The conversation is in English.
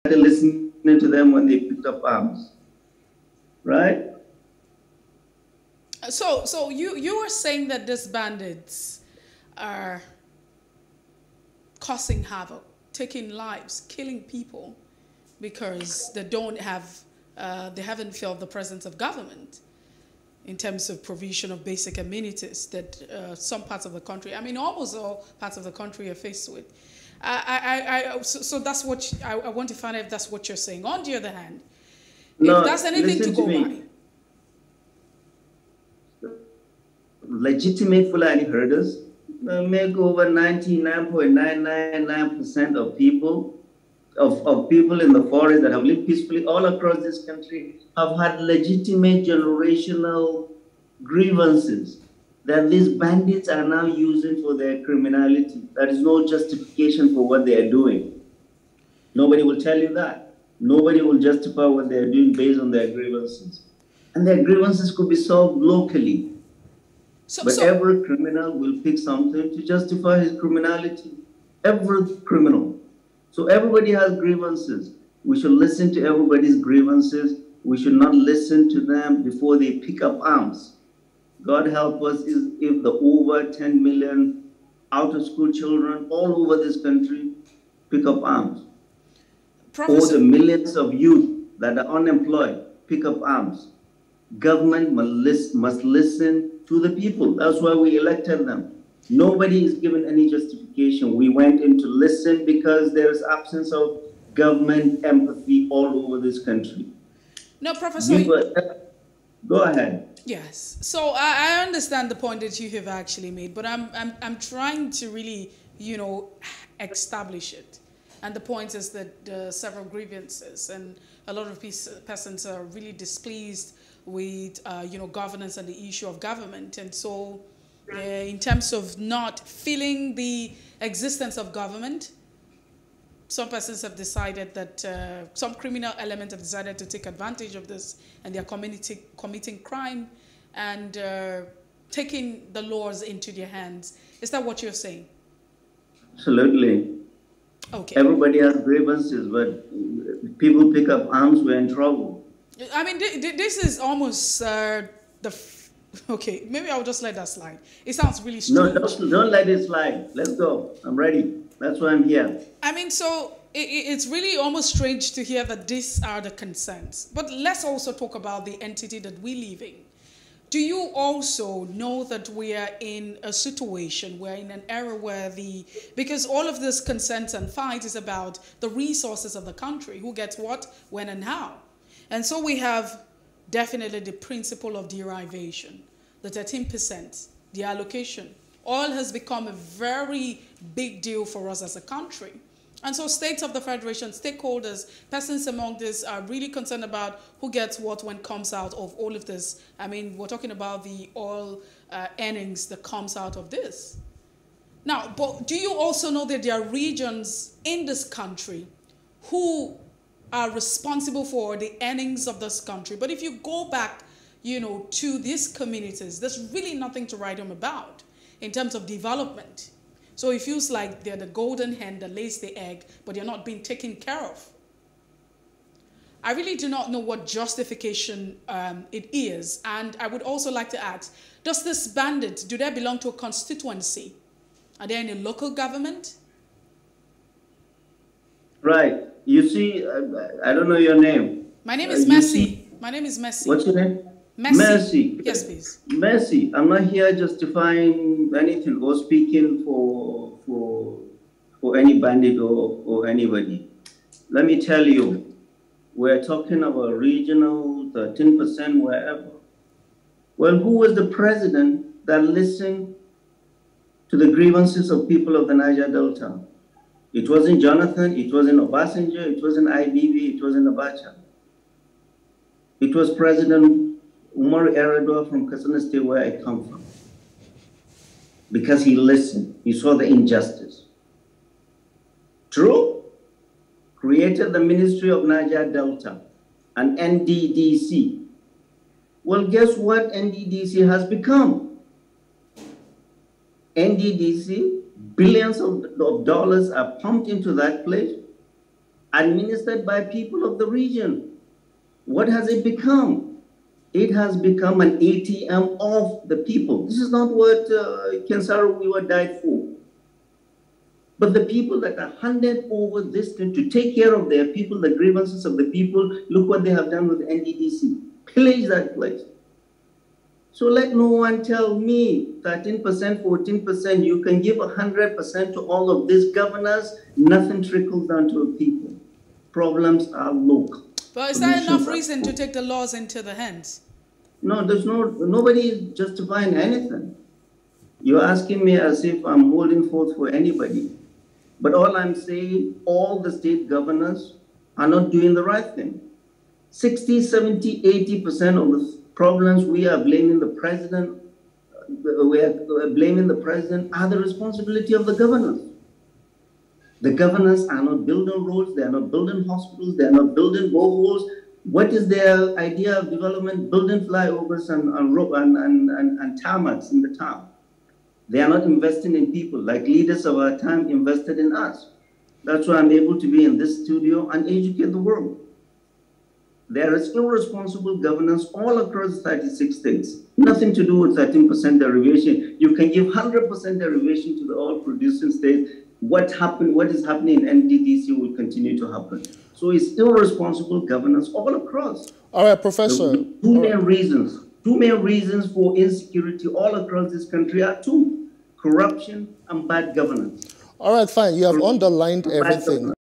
listening to them when they picked up arms, right? So you were saying that these bandits are causing havoc, taking lives, killing people because they haven't felt the presence of government in terms of provision of basic amenities that some parts of the country, I mean, almost all parts of the country are faced with. So that's what I want to find out if that's what you're saying. On the other hand, No, if that's anything to go by. Legitimate Fulani herders make over 99.999% of people in the forest that have lived peacefully all across this country have had legitimate generational grievances that these bandits are now using for their criminality. There is no justification for what they are doing. Nobody will tell you that. Nobody will justify what they are doing based on their grievances. And their grievances could be solved locally. But every criminal will pick something to justify his criminality. Every criminal. So everybody has grievances. We should listen to everybody's grievances. We should not listen to them before they pick up arms. God help us if the over 10 million out-of-school children all over this country pick up arms. Or the millions of youth that are unemployed pick up arms. Government must listen to the people. That's why we elected them. Nobody is given any justification. We went in to listen because there is absence of government empathy all over this country. No, Professor. Go ahead. Yes. So I understand the point that you have actually made, but I'm trying to really, establish it. And the point is that several grievances and a lot of persons are really displeased with, governance and the issue of government. And so in terms of not feeling the existence of government, some persons have decided that some criminal element have decided to take advantage of this, and they are committing crime and taking the laws into their hands. Is that what you're saying? Absolutely. Okay. Everybody has grievances, but people pick up arms, we're in trouble. I mean, this is almost okay, maybe I'll just let that slide. It sounds really strange. No, don't let it slide. Let's go. I'm ready. That's why I'm here. I mean, so it's really almost strange to hear that these are the concerns. But let's also talk about the entity that we live in. Do you also know that we are in a situation, we're in an era where because all of this concerns and fight is about the resources of the country, who gets what, when, and how. And so we have definitely the principle of derivation, the 13%, the allocation. Oil has become a very big deal for us as a country. And so states of the Federation, stakeholders, persons among this are really concerned about who gets what when comes out of all of this. I mean, we're talking about the oil earnings that comes out of this. Now, but do you also know that there are regions in this country who are responsible for the earnings of this country? But if you go back, to these communities, there's really nothing to write home about in terms of development. So it feels like they're the golden hen that lays the egg, but they're not being taken care of. I really do not know what justification it is. And I would also like to ask, does this bandit, do they belong to a constituency? Are they in a local government? Right. You see, I don't know your name. My name is Mercy. My name is Mercy. What's your name? Mercy. Yes, please. Mercy. I'm not here justifying anything or speaking for any bandit or anybody. Let me tell you, we're talking about regional 13% wherever. Well, who was the president that listened to the grievances of people of the Niger Delta? It wasn't Jonathan, it wasn't Obasanjo, it wasn't IBB, it wasn't Abacha. It was President Umar Yar'Adua from Katsina State, where I come from. Because he listened, he saw the injustice. True? Created the Ministry of Niger Delta, an NDDC. Well, guess what NDDC has become? NDDC, billions of dollars are pumped into that place. administered by people of the region. What has it become? It has become an ATM of the people. This is not what Kensaro Wiwa died for. But the people that are handed over this thing to take care of their people, the grievances of the people, look what they have done with NDDC. Pillage that place. So let no one tell me 13%, 14%, you can give 100% to all of these governors, nothing trickles down to the people. Problems are local. But is that enough reason to take the laws into the hands? No, nobody is justifying anything. You're asking me as if I'm holding forth for anybody. But all I'm saying, all the state governors are not doing the right thing. 60, 70, 80% of the problems we are blaming the president, are the responsibility of the governors. The governors are not building roads, they are not building hospitals, they are not building boreholes. What is their idea of development? Building flyovers and tarmacs in the town. They are not investing in people like leaders of our time invested in us. That's why I'm able to be in this studio and educate the world. There is irresponsible governance all across 36 states. Nothing to do with 13% derivation. You can give 100% derivation to the oil-producing states. What is happening in NDDC will continue to happen. So it's irresponsible governance all across. All right, Professor. Two main reasons for insecurity all across this country are two: corruption and bad governance. All right, fine. You have underlined everything.